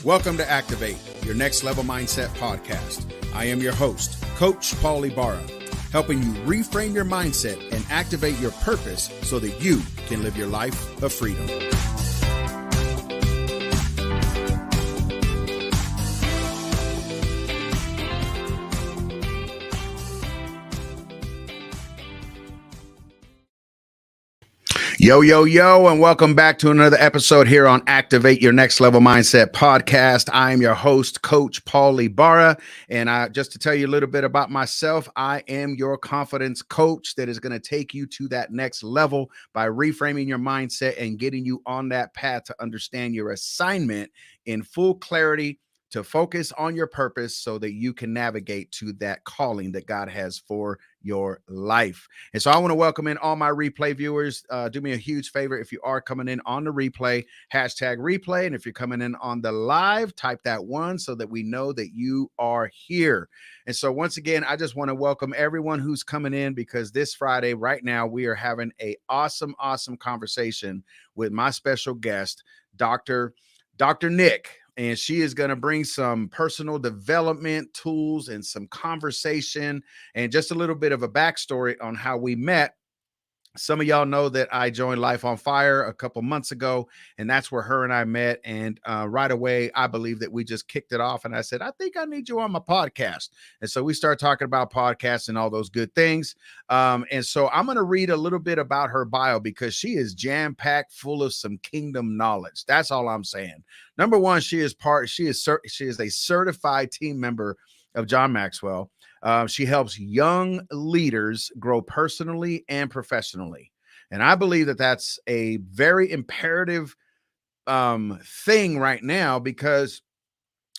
Welcome to Activate, your Next Level Mindset podcast. I am your host, Coach Paul Ibarra, helping you reframe your mindset and activate your purpose so that you can live your life of freedom. Yo, and welcome back to another episode here on Activate Your Next Level Mindset podcast. I am your host, Coach Paul Ibarra, and just to tell you a little bit about myself, I am your confidence coach that is going to take you to that next level by reframing your mindset and getting you on that path to understand your assignment in full clarity, to focus on your purpose so that you can navigate to that calling that God has for your life. And so I want to welcome in all my replay viewers. Do me a huge favor. If you are coming in on the replay, hashtag replay. And if you're coming in on the live, type that one so that we know that you are here. And so once again, I just want to welcome everyone who's coming in, because this Friday right now, we are having an awesome conversation with my special guest, Dr. Nick. And she is going to bring some personal development tools and some conversation and just a little bit of a backstory on how we met. Some of y'all know that I joined Life on Fire a couple months ago, and that's where her and I met. And right away, I believe that we just kicked it off. And I said, I think I need you on my podcast. And so we started talking about podcasts and all those good things. And so I'm going to read a little bit about her bio, because she is jam-packed full of some kingdom knowledge. That's all I'm saying. Number one, she is a certified team member of John Maxwell. She helps young leaders grow personally and professionally. And I believe that that's a very imperative thing right now, because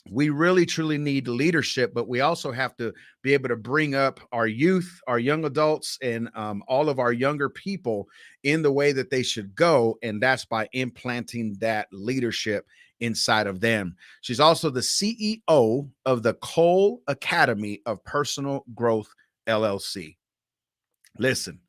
we really, truly need leadership, but we also have to be able to bring up our youth, our young adults, and all of our younger people in the way that they should go. And that's by implanting that leadership inside of them. She's also the CEO of the Cole Academy of Personal Growth, LLC. Listen,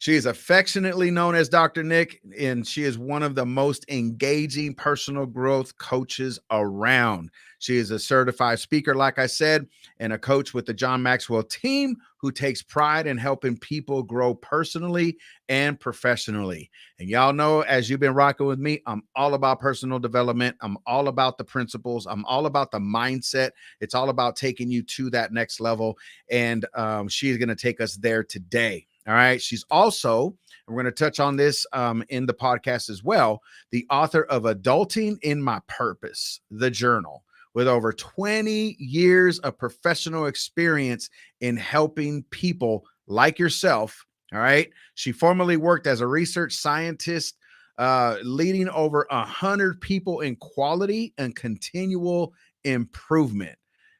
she is affectionately known as Dr. Nick, and she is one of the most engaging personal growth coaches around. She is a certified speaker, like I said, and a coach with the John Maxwell team who takes pride in helping people grow personally and professionally. And y'all know, as you've been rocking with me, I'm all about personal development. I'm all about the principles. I'm all about the mindset. It's all about taking you to that next level. And she's going to take us there today. All right. She's also, and we're going to touch on this in the podcast as well, the author of Adulting in My Purpose, the journal, with over 20 years of professional experience in helping people like yourself. All right. She formerly worked as a research scientist, leading over 100 people in quality and continual improvement.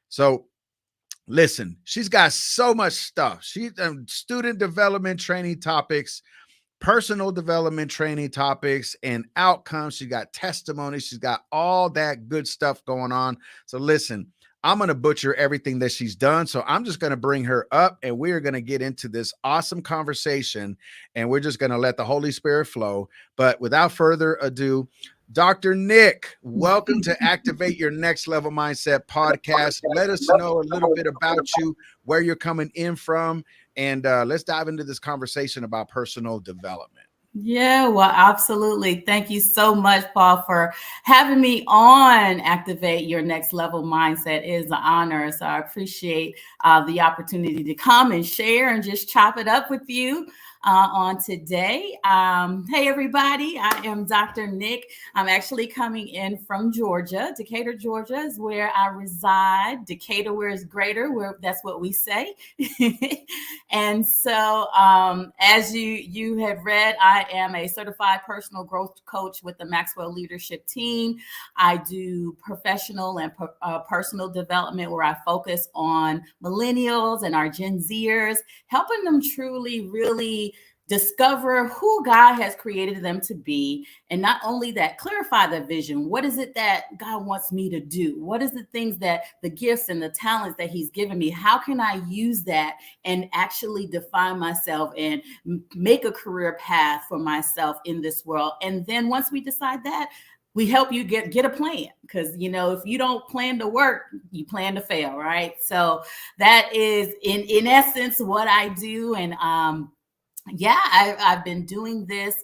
So listen, she's got so much stuff. She's student development training topics, personal development training topics, and outcomes. She's got testimonies. She's got all that good stuff going on. So listen, I'm going to butcher everything that she's done. So I'm just going to bring her up, and we're going to get into this awesome conversation, and we're just going to let the Holy Spirit flow. But without further ado, Dr. Nick, welcome to Activate Your Next Level Mindset podcast. Let us know a little bit about you, where you're coming in from, and let's dive into this conversation about personal development. Yeah, well, absolutely. Thank you so much, Paul, for having me on Activate Your Next Level Mindset. It is an honor. So I appreciate the opportunity to come and share and just chop it up with you on today. Hey, everybody. I am Dr. Nick. I'm actually coming in from Georgia. Decatur, Georgia is where I reside. Decatur, where is greater, that's what we say. And so as you have read, I am a certified personal growth coach with the Maxwell leadership team. I do professional and personal development, where I focus on millennials and our Gen Zers, helping them truly, really discover who God has created them to be. And not only that, clarify the vision. What is it that God wants me to do? What is the things that the gifts and the talents that he's given me? How can I use that and actually define myself and make a career path for myself in this world? And then once we decide that, we help you get a plan, because, you know, if you don't plan to work, you plan to fail, right? So that is in essence what I do. And yeah, I've been doing this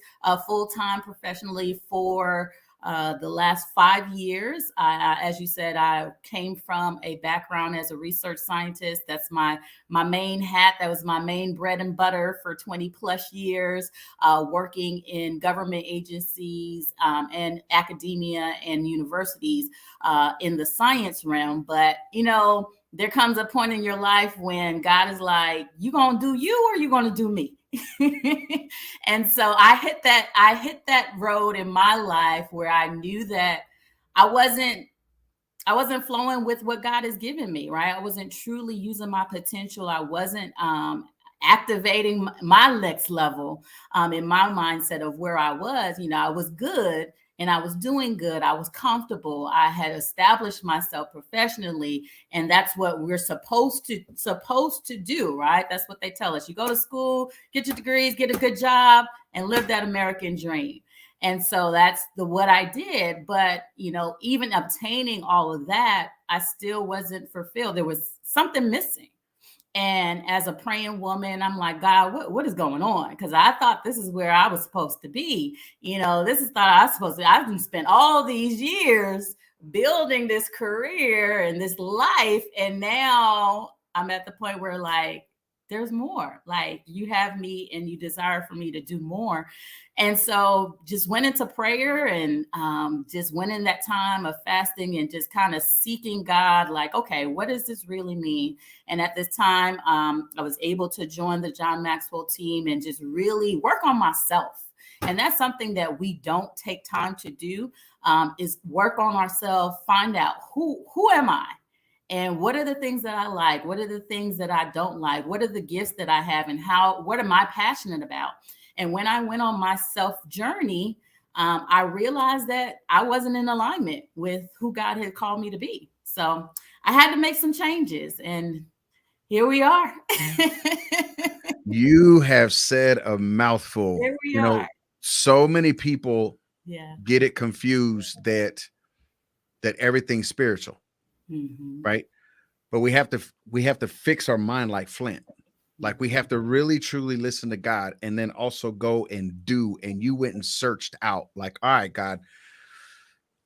full-time professionally for the last 5 years. As you said, I came from a background as a research scientist. That's my main hat. That was my main bread and butter for 20 plus years, working in government agencies and academia and universities in the science realm. But, you know, there comes a point in your life when God is like, you gonna do you or you gonna do me? And so I hit that road in my life where I knew that I wasn't flowing with what God has given me, right? I wasn't truly using my potential. I wasn't activating my next level in my mindset of where I was. You know, I was good and I was doing good. I was comfortable. I had established myself professionally, and that's what we're supposed to do, right? That's what they tell us. You go to school, get your degrees, get a good job, and live that American dream. And so that's what I did. But, you know, even obtaining all of that, I still wasn't fulfilled. There was something missing. And as a praying woman, I'm like, God, what is going on? Because I thought this is where I was supposed to be. You know, this is thought I was supposed to. I've spent all these years building this career and this life. And now I'm at the point where, like, there's more. Like, you have me and you desire for me to do more. And so just went into prayer and just went in that time of fasting and just kind of seeking God, like, okay, what does this really mean? And at this time, I was able to join the John Maxwell team and just really work on myself. And that's something that we don't take time to do, is work on ourselves, find out who am I? And what are the things that I like? What are the things that I don't like? What are the gifts that I have, and what am I passionate about? And when I went on my self journey, I realized that I wasn't in alignment with who God had called me to be. So I had to make some changes, and here we are. You have said a mouthful. Here we you are. know, so many people Yeah. get it confused that everything's spiritual, Mm-hmm. right? But we have to fix our mind like flint. Like, we have to really truly listen to God, and then also go and do. And you went and searched out, like, all right, God,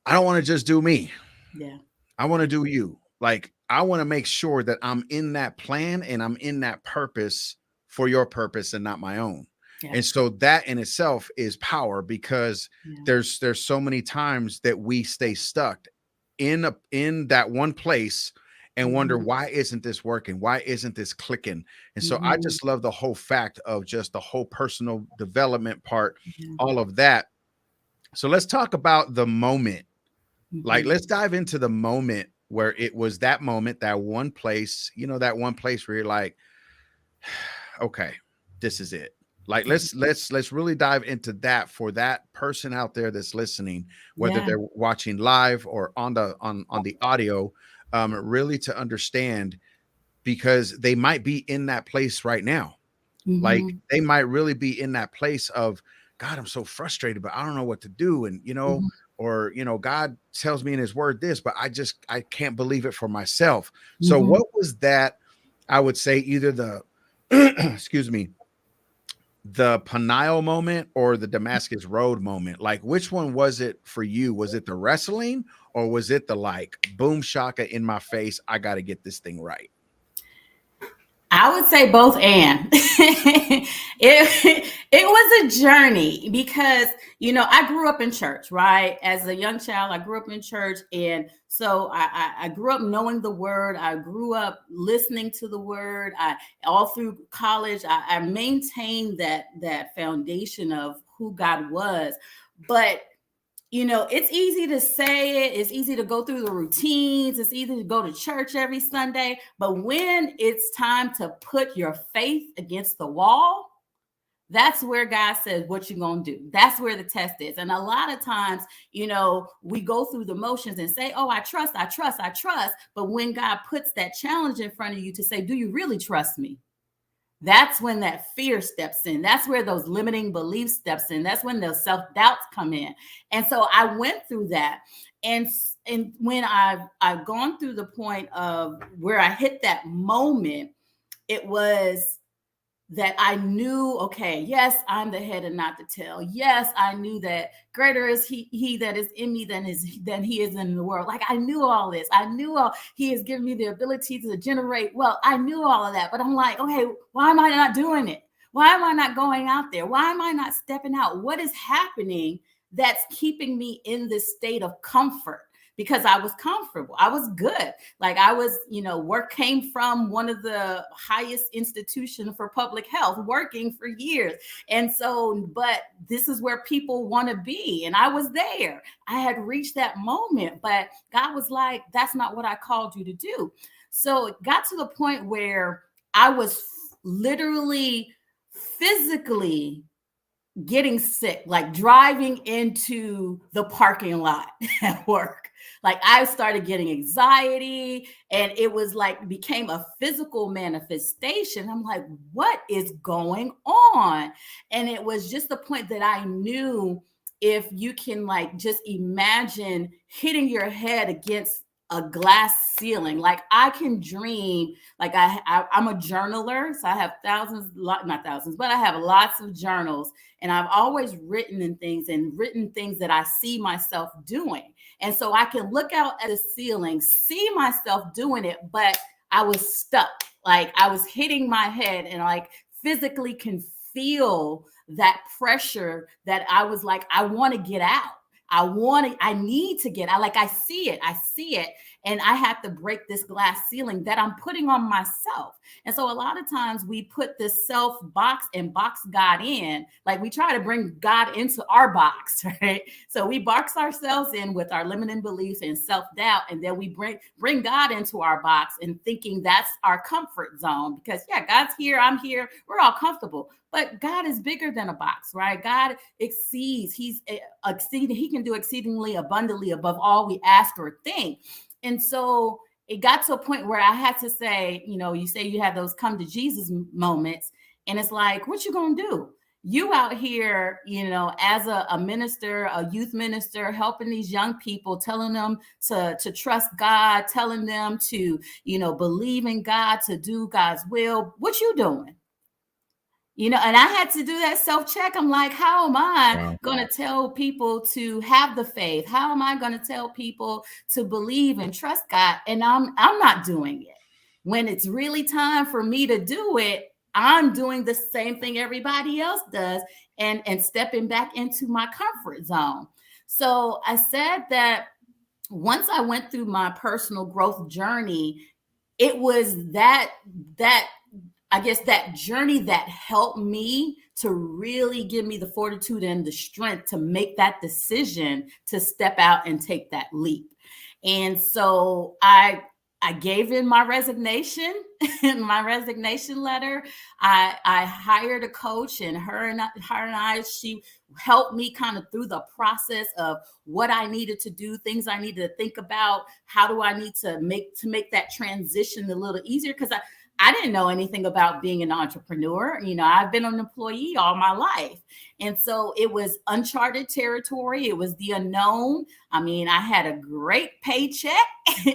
I don't want to just do me. Yeah. I want to do you. Like, I want to make sure that I'm in that plan and I'm in that purpose for your purpose and not my own. Yeah. And so that in itself is power, because Yeah. there's so many times that we stay stuck in that one place and wonder, why isn't this working? Why isn't this clicking? And so I just love the whole fact of just the whole personal development part, all of that. So let's talk about the moment. Like, let's dive into the moment where it was that moment, that one place, you know, that one place where you're like, okay, this is it. Like, let's really dive into that for that person out there that's listening, whether they're watching live or on the audio, really to understand, because they might be in that place right now. Like, they might really be in that place of, God, I'm so frustrated, but I don't know what to do. And, you know, or, you know, God tells me in his word this, but I can't believe it for myself. So what was that? I would say either the, excuse me, the Peniel moment or the Damascus Road moment. Like, which one was it for you? Was it the wrestling, or was it the, like, boom shaka in my face, I got to get this thing right? I would say both. And it was a journey, because, you know, I grew up in church, right? As a young child, I grew up in church. And so I grew up knowing the word. I grew up listening to the word. All through college, I maintained that foundation of who God was. But, you know, it's easy to say it. It's easy to go through the routines. It's easy to go to church every Sunday. But when it's time to put your faith against the wall, that's where God says, what you gonna do? That's where the test is. And a lot of times, you know, we go through the motions and say, oh, I trust. But when God puts that challenge in front of you to say, do you really trust me? that's when that fear steps in. That's where those limiting beliefs steps in. That's when those self-doubts come in. And so I went through that. And when I've gone through the point of where I hit that moment, it was that I knew, okay, yes, I'm the head and not the tail. Yes, I knew that greater is he that is in me than he is in the world. Like, I knew all this. I knew he has given me the ability to generate wealth. I knew all of that, but I'm like, okay, why am I not doing it? Why am I not going out there? Why am I not stepping out? What is happening that's keeping me in this state of comfort? Because I was comfortable. I was good. Like, I was, work came from one of the highest institutions for public health, working for years. And so, but this is where people want to be. And I was there. I had reached that moment, but God was like, that's not what I called you to do. So it got to the point where I was literally physically getting sick, like driving into the parking lot at work. Like, I started getting anxiety, and it was like became a physical manifestation. I'm like, what is going on? And it was just the point that I knew, if you can like just imagine hitting your head against a glass ceiling. Like, I can dream, like I'm a journaler. So I have not thousands, but I have lots of journals, and I've always written things that I see myself doing. And so I can look out at the ceiling, see myself doing it, but I was stuck. Like, I was hitting my head, and like physically can feel that pressure that I was like, I want to get out. I need to get out. Like, I see it. And I have to break this glass ceiling that I'm putting on myself. And so a lot of times we put this self box and box God in. Like, we try to bring God into our box, right? So we box ourselves in with our limiting beliefs and self-doubt. And then we bring God into our box, and thinking that's our comfort zone, because God's here, I'm here, we're all comfortable. But God is bigger than a box, right? God exceeds, he can do exceedingly abundantly above all we ask or think. And so it got to a point where I had to say, you say you have those come to Jesus moments, and it's like, what you gonna do? You out here, as a minister, a youth minister, helping these young people, telling them to trust God, telling them to, believe in God, to do God's will. What you doing? And I had to do that self-check. I'm like, how am I going to tell people to have the faith? How am I going to tell people to believe and trust God? And I'm not doing it. When it's really time for me to do it, I'm doing the same thing everybody else does, and stepping back into my comfort zone. So I said that once I went through my personal growth journey, it was that I guess that journey that helped me to really give me the fortitude and the strength to make that decision to step out and take that leap. And so I gave in my resignation, my resignation letter. I hired a coach, and her and I, she helped me kind of through the process of what I needed to do, things I needed to think about. How do I need to make that transition a little easier? Because I didn't know anything about being an entrepreneur. I've been an employee all my life. And so it was uncharted territory. It was the unknown. I mean, I had a great paycheck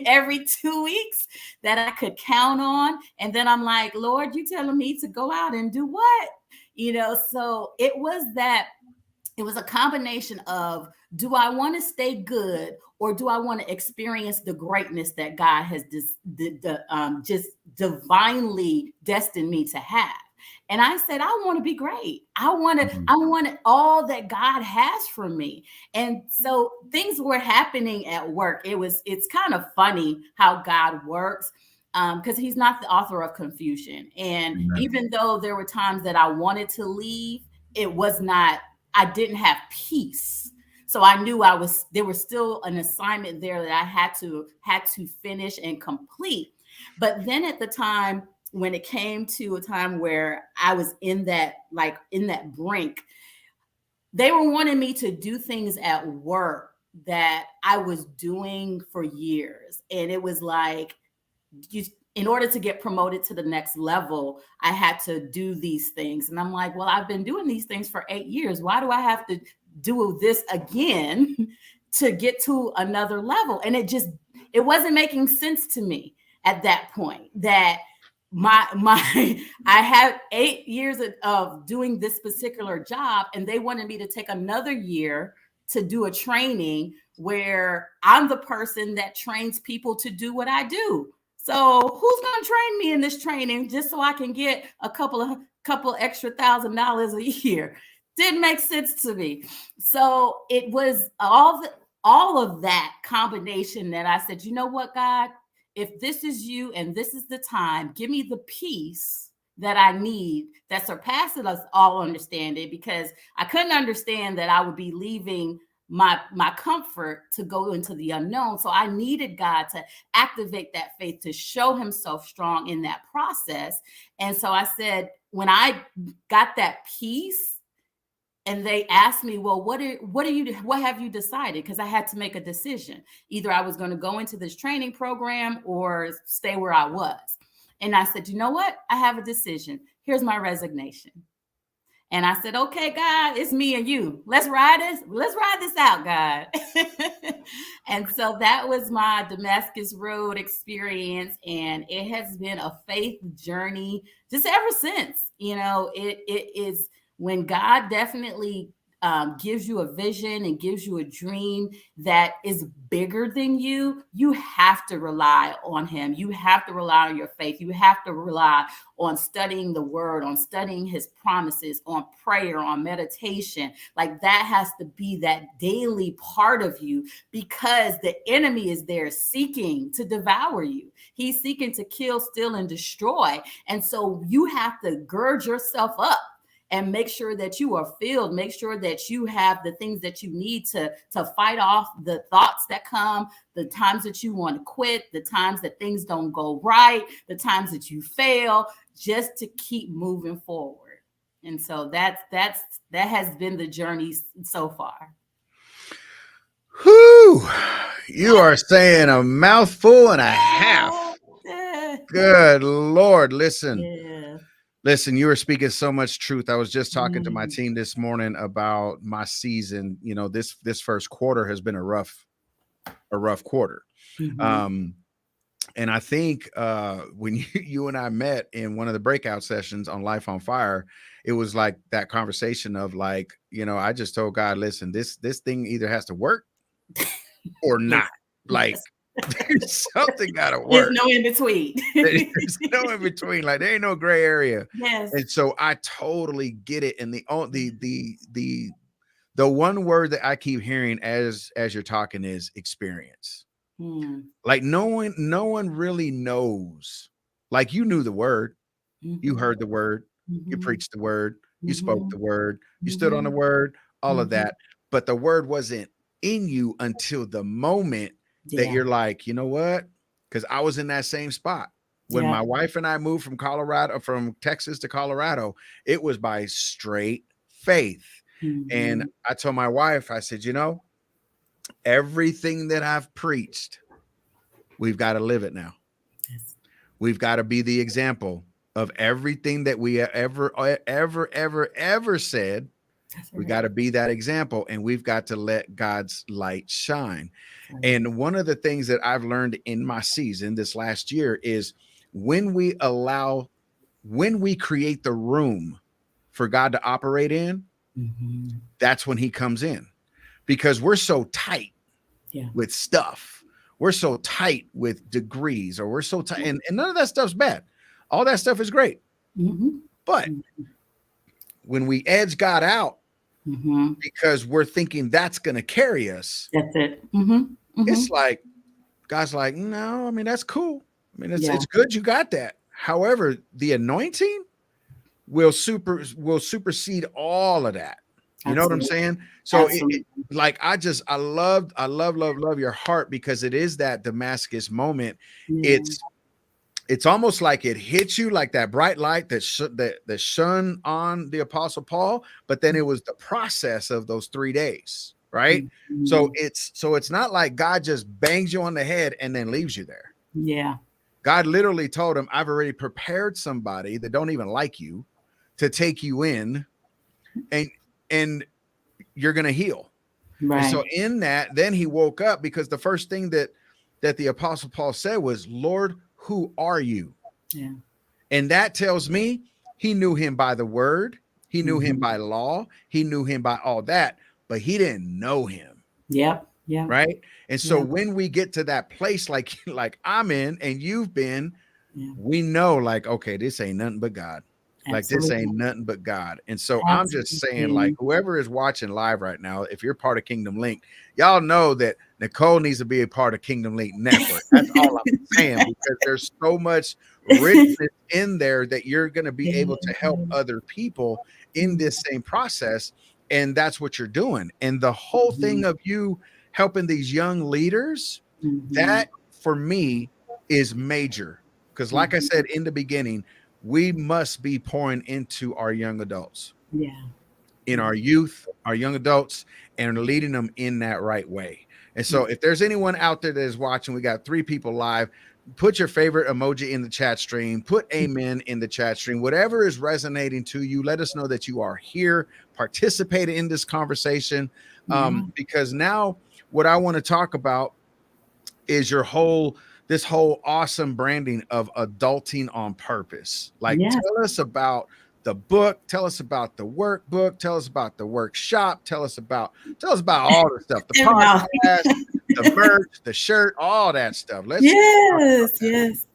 every 2 weeks that I could count on. And then I'm like, Lord, you telling me to go out and do what? So it was a combination of, do I want to stay good, or do I want to experience the greatness that God has just divinely destined me to have? And I said, I want to be great. I want all that God has for me. And so things were happening at work. It's kind of funny how God works, because he's not the author of confusion. And even though there were times that I wanted to leave, I didn't have peace. So I knew there was still an assignment there that I had to finish and complete. But then at the time, when it came to a time where I was in that brink, they were wanting me to do things at work that I was doing for years. And it was like, in order to get promoted to the next level, I had to do these things. And I'm like, well, I've been doing these things for 8 years. Why do I have to do this again to get to another level? And it wasn't making sense to me at that point that I had 8 years of doing this particular job, and they wanted me to take another year to do a training where I'm the person that trains people to do what I do. So who's going to train me in this training just so I can get a couple extra $1,000 a year? Didn't make sense to me. So it was all of that combination that I said, you know what, God, if this is you and this is the time, give me the peace that I need that surpasses us all understanding, because I couldn't understand that I would be leaving my comfort to go into the unknown. So I needed God to activate that faith, to show himself strong in that process. And so I said, when I got that peace and they asked me, well, what have you decided? Because I had to make a decision. Either I was going to go into this training program or stay where I was. And I said, you know what? I have a decision. Here's my resignation. And I said, okay, God, it's me and you. Let's ride this out, God. And so that was my Damascus Road experience. And it has been a faith journey just ever since. You know, it is when God definitely gives you a vision and gives you a dream that is bigger than you, you have to rely on him. You have to rely on your faith. You have to rely on studying the word, on studying his promises, on prayer, on meditation. Like that has to be that daily part of you, because the enemy is there seeking to devour you. He's seeking to kill, steal, and destroy. And so you have to gird yourself up and make sure that you are filled, make sure that you have the things that you need to fight off the thoughts that come, the times that you want to quit, the times that things don't go right, the times that you fail, just to keep moving forward. And so that has been the journey so far. Whew, you are saying a mouthful and a half. Good Lord, listen. Yeah. Listen, you were speaking so much truth. I was just talking to my team this morning about my season. You know, this first quarter has been a rough quarter. And I think when you and I met in one of the breakout sessions on Life on Fire, it was like that conversation of like, you know, I just told God, listen, this thing either has to work or not. Like, there's something gotta work. There's no in between. There's no in between. Like there ain't no gray area. Yes. And so I totally get it. And the one word that I keep hearing as you're talking is experience. Like no one really knows. Like you knew the word, you heard the word, you preached the word, you spoke the word, you stood on the word, all of that. But the word wasn't in you until the moment that you're like, you know what? Because I was in that same spot when my wife and I moved from Texas to Colorado. It was by straight faith. And I told my wife, I said, you know, everything that I've preached, we've got to live it now. Yes. We've got to be the example of everything that we ever said. Right. We got to be that example, and we've got to let God's light shine. Right. And one of the things that I've learned in my season this last year is when we create the room for God to operate in, that's when he comes in, because we're so tight with stuff. We're so tight with degrees, or we're so tight, and none of that stuff's bad. All that stuff is great. But when we edge God out, because we're thinking that's going to carry us, that's it. It's like God's like, no, I mean, that's cool. I mean, it's good you got that. However, the anointing will supersede all of that. You know what I'm saying? So I love your heart, because it is that Damascus moment. It's almost like it hits you like that bright light that shone on the Apostle Paul, but then it was the process of those 3 days, right? So it's not like God just bangs you on the head and then leaves you there. Yeah. God literally told him, I've already prepared somebody that don't even like you to take you in, and you're going to heal. And so Right. in that, then he woke up, because the first thing that the Apostle Paul said was, Lord, who are you? Yeah. And that tells me he knew him by the word. He knew him Mhm. by law. He knew him by all that, but he didn't know him. Yep. Yep. Right. And so Yep. when we get to that place, like I'm in and you've been, Yeah. we know, like, okay, this ain't nothing but God. Like, this Absolutely. ain't nothing but God. And so I'm just saying, like, Absolutely. whoever is watching live right now, if you're part of Kingdom Link, y'all know that Nicole needs to be a part of Kingdom Link Network. That's all I'm saying, because there's so much richness in there that you're going to be able to help other people in this same process. And that's what you're doing. And the whole thing of you helping these young leaders, Mhm. that for me is major. Because like I Mhm. said in the beginning, we must be pouring into our young adults, Yeah. in our youth, our young adults, and leading them in that right way. And so if there's anyone out there that is watching, we got 3 people live. Put your favorite emoji in the chat stream, put amen in the chat stream, whatever is resonating to you. Let us know that you are here participating in this conversation. Yeah. Because now what I want to talk about is this whole awesome branding of adulting on purpose. Like, Yes. tell us about the book, tell us about the workbook, tell us about the workshop, tell us about all the stuff, the Wow. podcast, the merch, the shirt, all that stuff. Let's talk about Yes. that. Yes.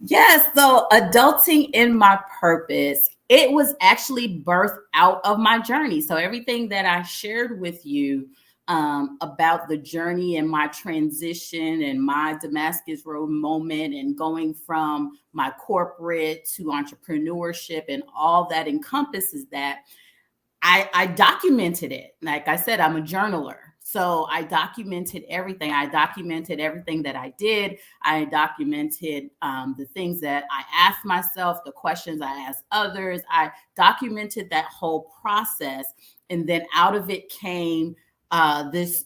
Yes. So, adulting in my purpose, it was actually birthed out of my journey. So, everything that I shared with you about the journey and my transition and my Damascus Road moment and going from my corporate to entrepreneurship and all that encompasses that, I documented it. Like I said, I'm a journaler. So I documented everything. I documented everything that I did. I documented the things that I asked myself, the questions I asked others. I documented that whole process. And then out of it came this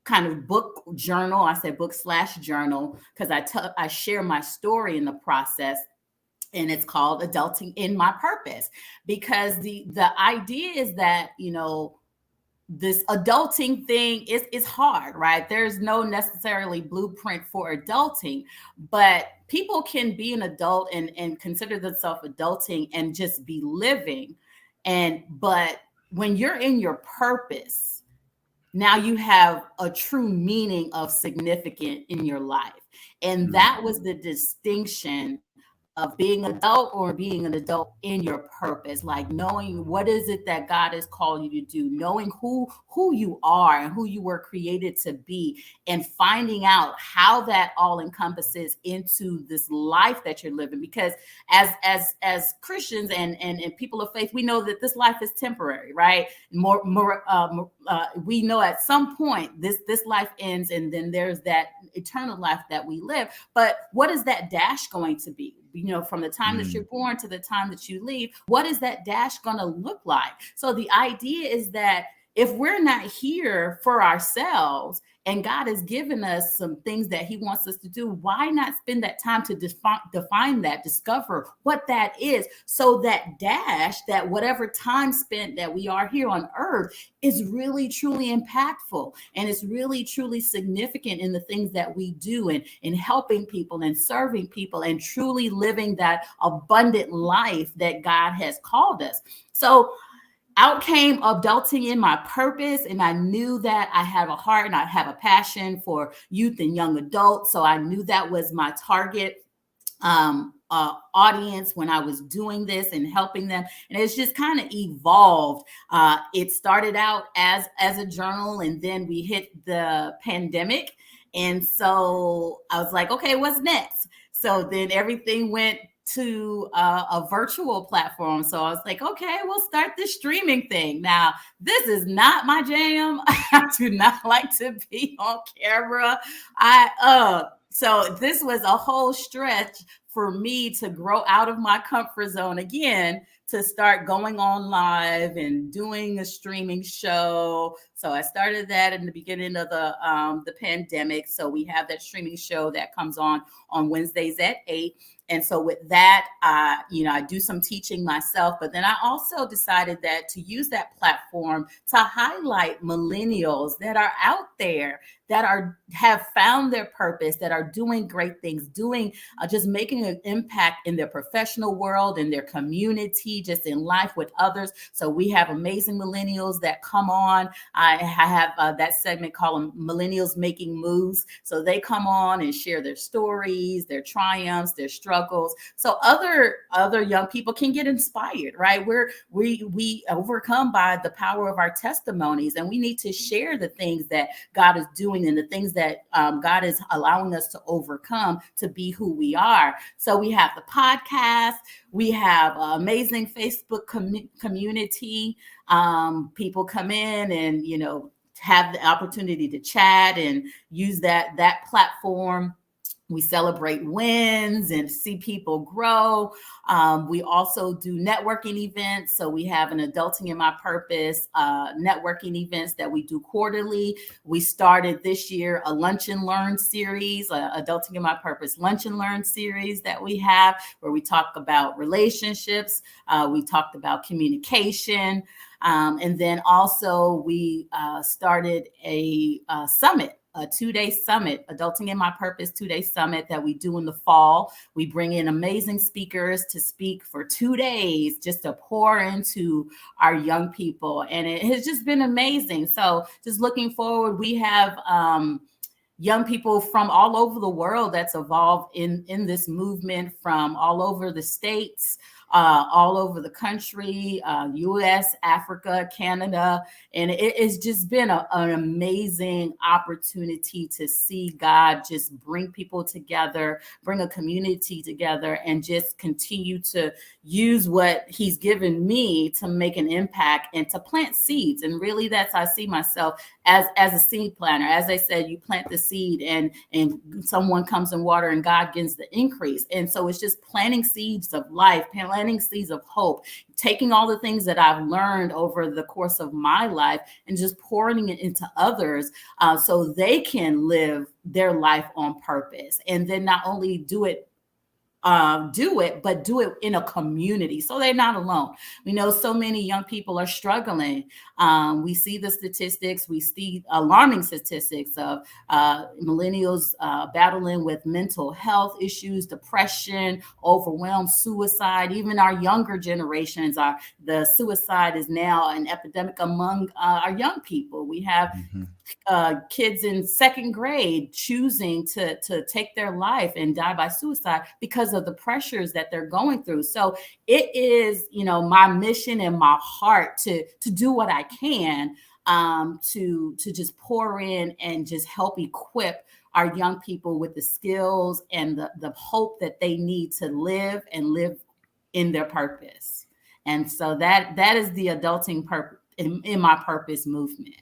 kind of book journal. I said book/journal because I share my story in the process, and it's called Adulting in My Purpose, because the idea is that, this adulting thing is hard, right? There's no necessarily blueprint for adulting, but people can be an adult and consider themselves adulting and just be living. But when you're in your purpose, now you have a true meaning of significant in your life. And that was the distinction of being an adult or being an adult in your purpose, like knowing what is it that God has called you to do, knowing who you are and who you were created to be, and finding out how that all encompasses into this life that you're living. Because as Christians and people of faith, we know that this life is temporary, right? We know at some point this life ends, and then there's that eternal life that we live. But what is that dash going to be? From the time that you're born to the time that you leave, what is that dash going to look like? So the idea is that if we're not here for ourselves and God has given us some things that he wants us to do, why not spend that time to define that, discover what that is, so that dash, that whatever time spent that we are here on earth is really truly impactful, and it's really truly significant in the things that we do, and in helping people and serving people and truly living that abundant life that God has called us. So out came adulting in my purpose, and I knew that I have a heart and I have a passion for youth and young adults. So I knew that was my target audience when I was doing this and helping them. And it's just kind of evolved. It started out as a journal, and then we hit the pandemic. And so I was like, okay, what's next? So then everything went to a virtual platform. So I was like, okay, we'll start this streaming thing. Now, this is not my jam. I do not like to be on camera. So this was a whole stretch for me to grow out of my comfort zone again, to start going on live and doing a streaming show. So I started that in the beginning of the pandemic. So we have that streaming show that comes on Wednesdays at 8. And so with that, I do some teaching myself, but then I also decided that to use that platform to highlight millennials that are out there, that have found their purpose, that are doing great things, just making an impact in their professional world, in their community, just in life with others. So we have amazing millennials that come on. I have that segment called Millennials Making Moves. So they come on and share their stories, their triumphs, their struggles. So other young people can get inspired, right? We overcome by the power of our testimonies, and we need to share the things that God is doing and the things that God is allowing us to overcome to be who we are. So we have the podcast, we have amazing Facebook community. People come in and, have the opportunity to chat and use that platform. We celebrate wins and see people grow. We also do networking events. So we have an Adulting in My Purpose networking events that we do quarterly. We started this year a Lunch and Learn series, Adulting in My Purpose Lunch and Learn series that we have, where we talk about relationships. We talked about communication. And then also we started a summit, a 2-day summit, Adulting in My Purpose 2-day summit that we do in the fall. We bring in amazing speakers to speak for 2 days, just to pour into our young people. And it has just been amazing. So just looking forward, we have young people from all over the world that's involved in this movement, from all over the states, all over the country, US, Africa, Canada. And it has just been an amazing opportunity to see God just bring people together, bring a community together, and just continue to use what he's given me to make an impact and to plant seeds. And really I see myself as a seed planter. As I said, you plant the seed and someone comes in water and God gives the increase. And so it's just planting seeds of life, planting seeds of hope, taking all the things that I've learned over the course of my life and just pouring it into others so they can live their life on purpose. And then not only do it, but do it in a community so they're not alone. We know so many young people are struggling. We see the statistics, we see alarming statistics of millennials battling with mental health issues, depression, overwhelm, suicide. Even our younger generations, the suicide is now an epidemic among our young people. We have kids in second grade choosing to take their life and die by suicide because of the pressures that they're going through. So it is, my mission and my heart to do what I can to just pour in and just help equip our young people with the skills and the hope that they need to live in their purpose. And so that is the Adulting in My Purpose movement.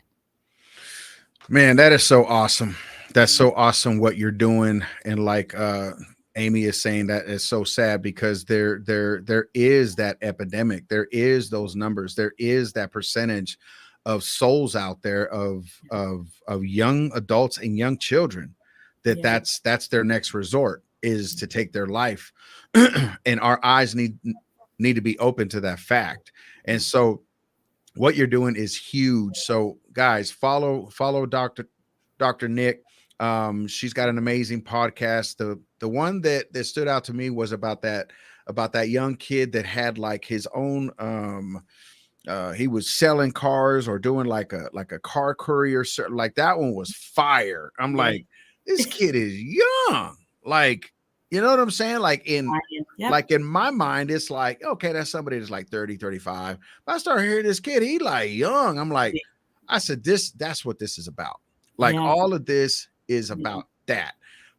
Man, that is so awesome. That's so awesome what you're doing. And like Amy is saying, that is so sad because there is that epidemic. There is those numbers. There is that percentage of souls out there of young adults and young children that's their next resort, is to take their life. And our eyes need to be open to that fact. And so what you're doing is huge. So guys, follow Dr. Nick. She's got an amazing podcast. The one that stood out to me was about that young kid that had like his own he was selling cars or doing like a car courier. Like that one was fire. I'm like, this kid is young. Like, you know what I'm saying? Like like in my mind, it's like, okay, that's somebody that's like 30, 35. But I started hearing this kid, he like young. I'm like, I said, that's what this is about. Like all of this is about that.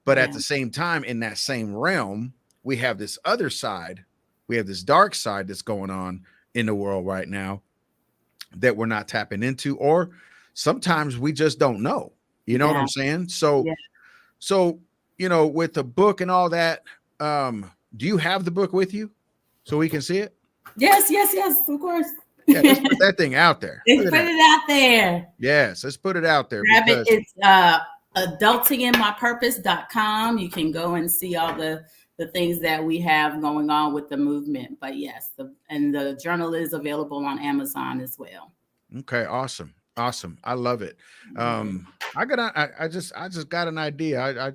But at the same time, in that same realm, we have this other side. We have this dark side that's going on in the world right now that we're not tapping into, or sometimes we just don't know. You know what I'm saying? So, with the book and all that, do you have the book with you so we can see it? Yes, of course. Yeah, let's put that thing out there. Let's put it out there. Yes, let's put it out there. Grab Because it. It's adultinginmypurpose.com. You can go and see all the things that we have going on with the movement. But yes, the journal is available on Amazon as well. Okay, awesome. I love it. I just got an idea.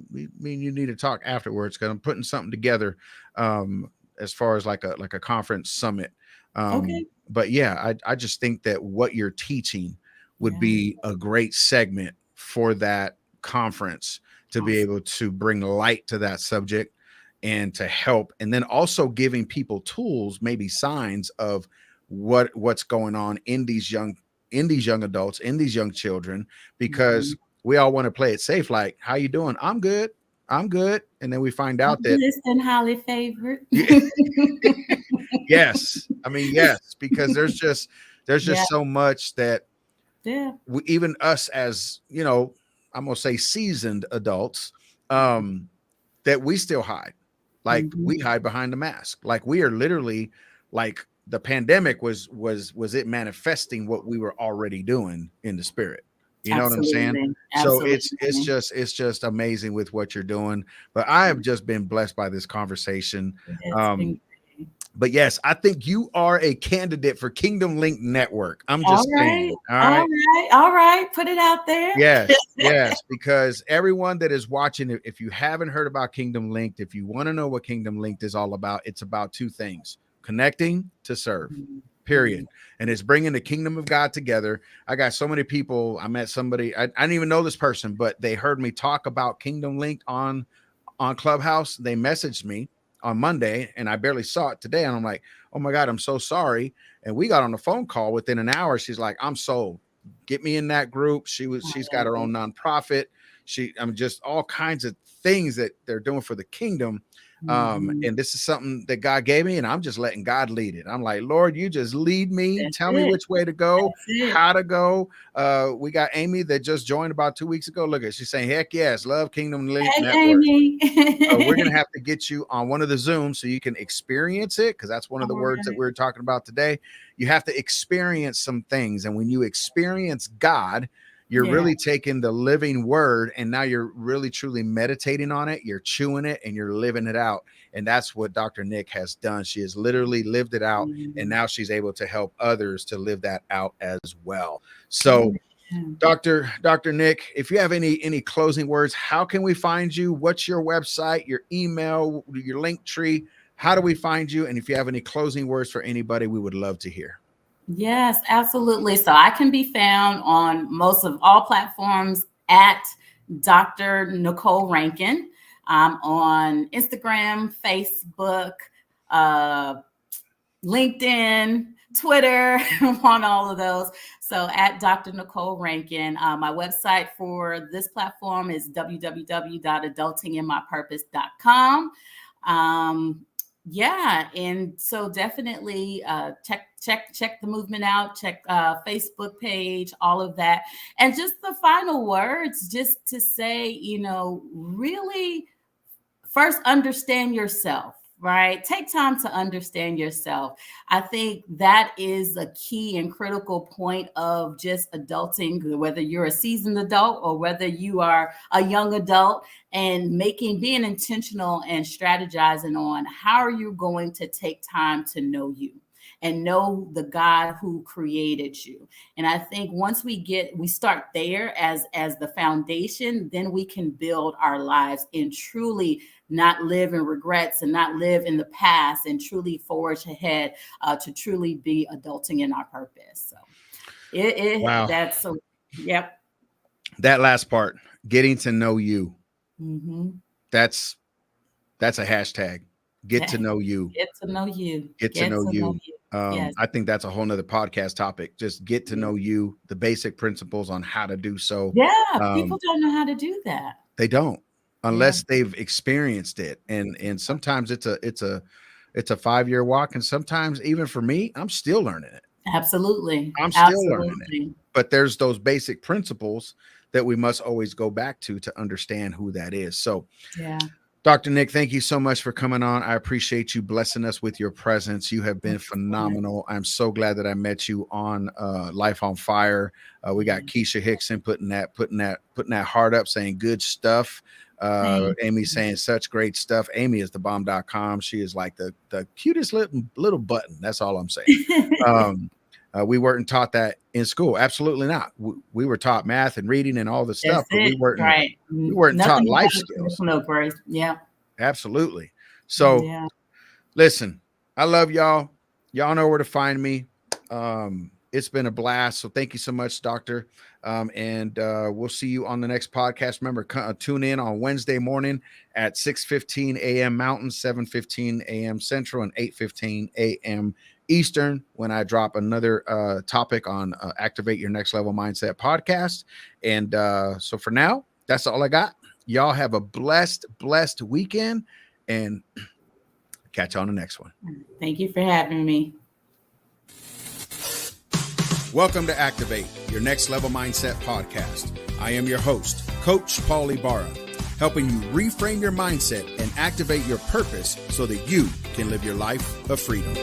Me and you need to talk afterwards because I'm putting something together as far as like a conference summit. Okay. But yeah, I just think that what you're teaching would be a great segment for that conference to be able to bring light to that subject and to help, and then also giving people tools, maybe signs of what's going on in these young adults, in these young children, because we all want to play it safe. Like, how you doing? I'm good. And then we find out that and highly favored. Yes. I mean, yes, because there's just so much that even us as, I'm going to say seasoned adults, that we still hide. Like we hide behind the mask. Like we are literally like the pandemic was it manifesting what we were already doing in the spirit. You know what I'm saying? Absolutely. So it's just amazing with what you're doing. But I have just been blessed by this conversation. But yes, I think you are a candidate for Kingdom Link Network. I'm just saying. All right. Put it out there. Yes, because everyone that is watching, if you haven't heard about Kingdom Linked, if you want to know what Kingdom Linked is all about, it's about two things: connecting to serve. Period. And it's bringing the kingdom of God together. I got so many people. I met somebody. I didn't even know this person, but they heard me talk about Kingdom Linked on Clubhouse. They messaged me on Monday and I barely saw it today. And I'm like, oh my God, I'm so sorry. And we got on a phone call within an hour. She's like, I'm sold. Get me in that group. She's got her own nonprofit. I'm just all kinds of things that they're doing for the kingdom. And this is something that God gave me, and I'm just letting God lead it. I'm like, Lord, you just lead me. Tell me which way to go, how to go. We got Amy that just joined about 2 weeks ago. Look at, she's saying, heck yes, love Kingdom Link Network. So we're going to have to get you on one of the Zooms so you can experience it, because that's one of the words that we're talking about today. You have to experience some things. And when you experience God, you're really taking the living word, and now you're really truly meditating on it. You're chewing it and you're living it out. And that's what Dr. Nick has done. She has literally lived it out. And now she's able to help others to live that out as well. So Dr. Nick, if you have any closing words, how can we find you? What's your website, your email, your link tree? How do we find you? And if you have any closing words for anybody, we would love to hear. Yes, absolutely. So I can be found on most of all platforms at Dr. Nicole Rankine. I'm on Instagram, Facebook, LinkedIn, Twitter. I'm on all of those. So at Dr. Nicole Rankine. My website for this platform is www.adultinginmypurpose.com. And so definitely check the movement out, check Facebook page, all of that. And just the final words, just to say, really first understand yourself, right? Take time to understand yourself. I think that is a key and critical point of just adulting, whether you're a seasoned adult or whether you are a young adult, and being intentional and strategizing on how are you going to take time to know you and know the God who created you. And I think once we start there as the foundation, then we can build our lives and truly not live in regrets and not live in the past, and truly forge ahead to truly be adulting in our purpose. So wow. Yep. That last part, getting to know you. That's a hashtag. Get to know you. Get to know you. Get to know you. Yes. I think that's a whole nother podcast topic. Just get to know you, the basic principles on how to do so. Yeah. People don't know how to do that. They don't, unless they've experienced it. And sometimes it's a 5-year walk. And sometimes even for me, I'm still learning it. Absolutely. I'm still learning it. But there's those basic principles that we must always go back to understand who that is. So Dr. Nick, thank you so much for coming on. I appreciate you blessing us with your presence. You have been phenomenal. I'm so glad that I met you on Life on Fire. We got Keisha Hickson putting that heart up, saying good stuff. Amy saying such great stuff. Amy is thebomb.com. She is like the cutest little button. That's all I'm saying. We weren't taught that in school. Absolutely not. We were taught math and reading and all the stuff, but we weren't taught life skills. No, Grace. Yeah. Absolutely. So listen, I love y'all. Y'all know where to find me. It's been a blast. So thank you so much, Doctor. And we'll see you on the next podcast. Remember, tune in on Wednesday morning at 6:15 a.m. Mountain, 7:15 a.m. Central, and 8:15 a.m. Eastern when I drop another topic on Activate Your Next Level Mindset podcast. And so for now, that's all I got. Y'all have a blessed weekend, and catch you on the next one. Thank you for having me. Welcome to Activate Your Next Level Mindset podcast. I am your host, Coach Paulie Barra, helping you reframe your mindset and activate your purpose so that you can live your life of freedom.